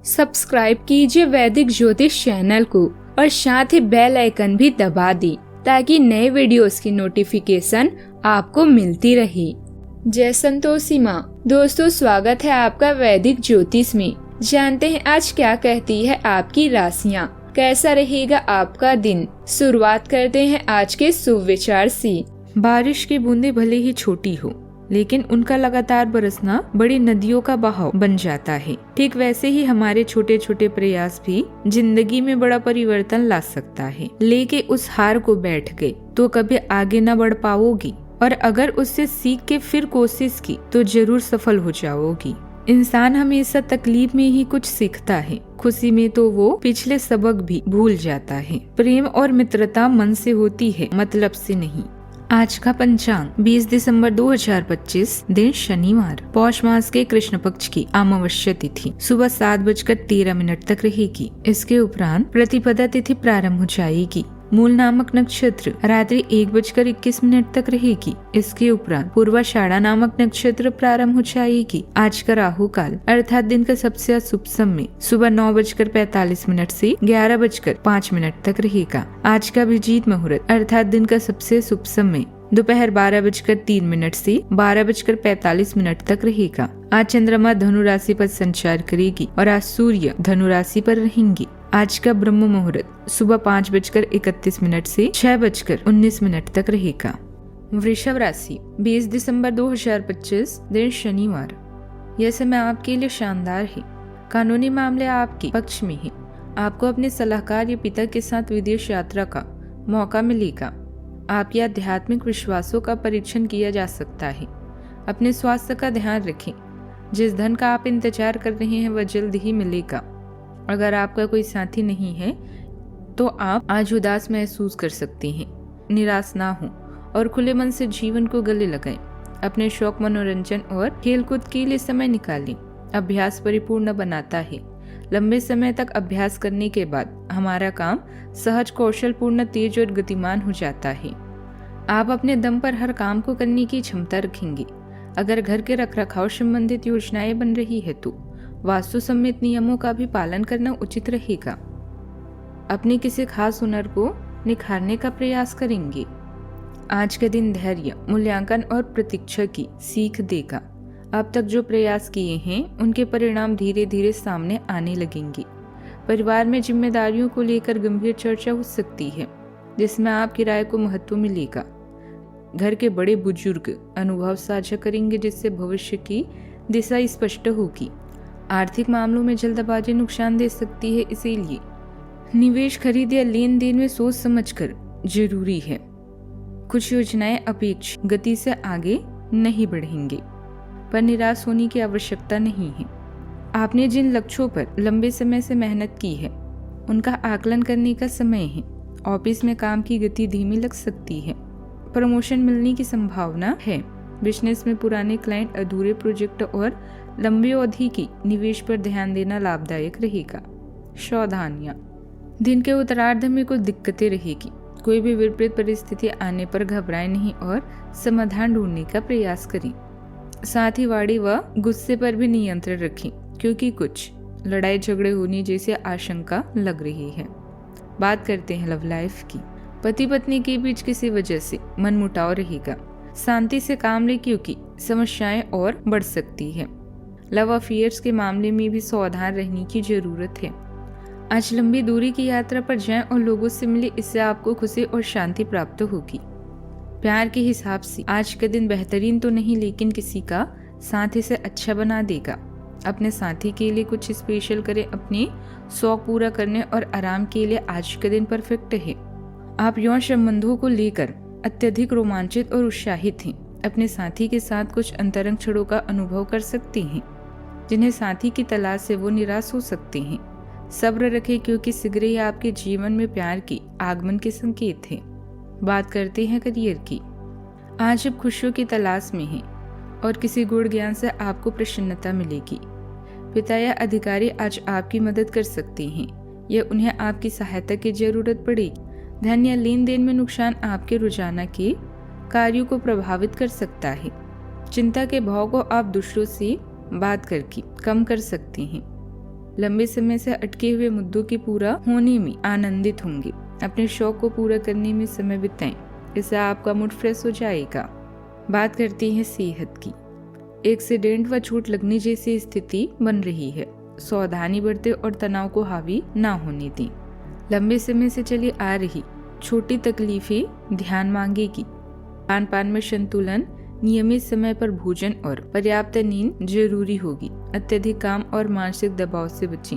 Subscribe कीजिए वैदिक ज्योतिष चैनल को और साथ ही बेल आइकन भी दबा दी ताकि नए वीडियोस की नोटिफिकेशन आपको मिलती रहे। जय संतोषी माँ। दोस्तों, स्वागत है आपका वैदिक ज्योतिष में। जानते हैं आज क्या कहती है आपकी राशियाँ, कैसा रहेगा आपका दिन। शुरुआत करते हैं आज के शुभ विचार से। बारिश की बूंदें भले ही छोटी हो, लेकिन उनका लगातार बरसना बड़ी नदियों का बहाव बन जाता है। ठीक वैसे ही हमारे छोटे छोटे प्रयास भी जिंदगी में बड़ा परिवर्तन ला सकता है। लेके उस हार को बैठ गए तो कभी आगे न बढ़ पाओगी, और अगर उससे सीख के फिर कोशिश की तो जरूर सफल हो जाओगी। इंसान हमेशा तकलीफ में ही कुछ सीखता है, खुशी में तो वो पिछले सबक भी भूल जाता है। प्रेम और मित्रता मन से होती है, मतलब से नहीं। आज का पंचांग 20 दिसंबर 2025, दिन शनिवार, पौष मास के कृष्ण पक्ष की अमावस्या तिथि सुबह 7:13 तक रहेगी। इसके उपरांत प्रतिपदा तिथि प्रारंभ हो जाएगी। मूल नामक नक्षत्र रात्रि 1:21 तक रहेगी। इसके उपरांत पूर्वाषाढ़ा नामक नक्षत्र प्रारंभ हो जाएगी। आज का राहु काल अर्थात दिन का सबसे अशुभ समय सुबह 9:45 से 11:05 तक रहेगा। आज का अभिजीत मुहूर्त अर्थात दिन का सबसे शुभ समय दोपहर 12:03 से 12:45 तक रहेगा। आज चंद्रमा धनु राशि पर संचार करेगी और आज सूर्य धनु राशि पर रहेंगी। आज का ब्रह्म मुहूर्त सुबह 5:31 से 6:19 तक रहेगा। वृषभ राशि 20 दिसंबर 2025, दिन शनिवार। यह समय आपके लिए शानदार है। कानूनी मामले आपके पक्ष में है। आपको अपने सलाहकार या पिता के साथ विदेश यात्रा का मौका मिलेगा। आपके आध्यात्मिक विश्वासों का परीक्षण किया जा सकता है। अपने स्वास्थ्य का ध्यान रखें। जिस धन का आप इंतजार कर रहे हैं वह जल्द ही मिलेगा। अगर आपका कोई साथी नहीं है तो आप आज उदास महसूस कर सकते हैं। निराश ना हो और खुले मन से जीवन को गले लगाएं। अपने शौक, मनोरंजन और खेलकूद के लिए समय निकालें। अभ्यास परिपूर्ण बनाता है। लंबे समय तक अभ्यास करने के बाद हमारा काम सहज, कौशलपूर्ण, तेज और गतिमान हो जाता है। आप अपने दम पर हर काम को करने की क्षमता रखेंगे। अगर घर के रखरखाव संबंधित योजनाएं बन रही है तो वास्तु सम्मित नियमों का भी पालन करना उचित रहेगा। अपने किसी खास हुनर को निखारने का प्रयास करेंगे। आज के दिन धैर्य, मूल्यांकन और प्रतीक्षा की सीख देगा। अब तक जो प्रयास किए हैं उनके परिणाम धीरे धीरे सामने आने लगेंगे। परिवार में जिम्मेदारियों को लेकर गंभीर चर्चा हो सकती है, जिसमें आपकी राय को महत्व मिलेगा। घर के बड़े बुजुर्ग अनुभव साझा करेंगे, जिससे भविष्य की दिशा स्पष्ट होगी। आर्थिक मामलों में जल्दबाजी नुकसान दे सकती है, इसीलिए निवेश, खरीद या लेन देन में सोच समझकर जरूरी है। कुछ योजनाएं अपेक्षित गति से आगे नहीं बढ़ेंगी, पर निराश होने की आवश्यकता नहीं है। आपने जिन लक्ष्यों पर लंबे समय से मेहनत की है उनका आकलन करने का समय है। ऑफिस में काम की गति धीमी लग सकती है। प्रमोशन मिलने की संभावना है। बिजनेस में पुराने क्लाइंट, अधूरे प्रोजेक्ट और लंबी अवधि की निवेश पर ध्यान देना लाभदायक रहेगा। सावधानियां, दिन के उत्तरार्ध में कुछ दिक्कतें रहेगी। कोई भी विपरीत परिस्थिति आने पर घबराएं नहीं और समाधान ढूंढने का प्रयास करें। साथ ही वाणी व गुस्से पर भी नियंत्रण रखें, क्योंकि कुछ लड़ाई झगड़े होने जैसी आशंका लग रही है। बात करते हैं लव लाइफ की। पति पत्नी के बीच किसी वजह से मनमुटाव रहेगा। शांति से काम लें, क्योंकि समस्याएं और बढ़ सकती है। लव अफेयर्स के मामले में भी सावधान रहने की जरूरत है। आज लंबी दूरी की यात्रा पर जाएं और लोगों से मिले, इससे आपको खुशी और शांति प्राप्त होगी। प्यार के हिसाब से आज का दिन बेहतरीन तो नहीं, लेकिन किसी का साथ इसे अच्छा बना देगा। अपने साथी के लिए कुछ स्पेशल करें। अपने शौक पूरा करने और आराम के लिए आज का दिन परफेक्ट है। आप यौन संबंधों को लेकर अत्यधिक रोमांचित और उत्साहित हैं। अपने साथी के साथ कुछ अंतरंग क्षणों का अनुभव कर सकते हैं, जिन्हें साथी की तलाश से वो निराश हो सकते हैं। सब्र रखें, क्योंकि शीघ्र ही आपके जीवन में प्यार की आगमन के संकेत हैं। बात करते हैं करियर की। आज आप खुशियों की तलाश में हैं और किसी गुण ज्ञान से आपको प्रसन्नता मिलेगी। पिता या अधिकारी आज आपकी मदद कर सकते हैं या उन्हें आपकी सहायता की जरूरत पड़ेगी। धन या लेन देन में नुकसान आपके रोजाना के कार्यों को प्रभावित कर सकता है। चिंता के भाव को आप दूसरों से बात करके कम कर सकते हैं। लंबे समय से अटके हुए मुद्दों के पूरा होने में आनंदित होंगे। अपने शौक को पूरा करने में समय बिताएं, इससे आपका मूड फ्रेश हो जाएगा। बात करते हैं सेहत की। एक्सीडेंट व चोट लगने जैसी स्थिति बन रही है, सावधानी बरतें और तनाव को हावी ना होने दें। लंबे समय से चली आ रही छोटी तकलीफें ध्यान मांगेगी। खान पान में संतुलन, नियमित समय पर भोजन और पर्याप्त नींद जरूरी होगी। अत्यधिक काम और मानसिक दबाव से बचें।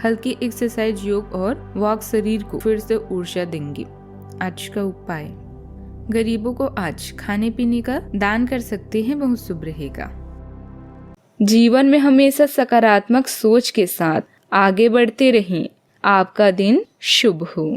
हल्की एक्सरसाइज, योग और वॉक शरीर को फिर से ऊर्जा देंगे। आज का उपाय, गरीबों को आज खाने पीने का दान कर सकते हैं, बहुत शुभ रहेगा। जीवन में हमेशा सकारात्मक सोच के साथ आगे बढ़ते रहें। आपका दिन शुभ हो।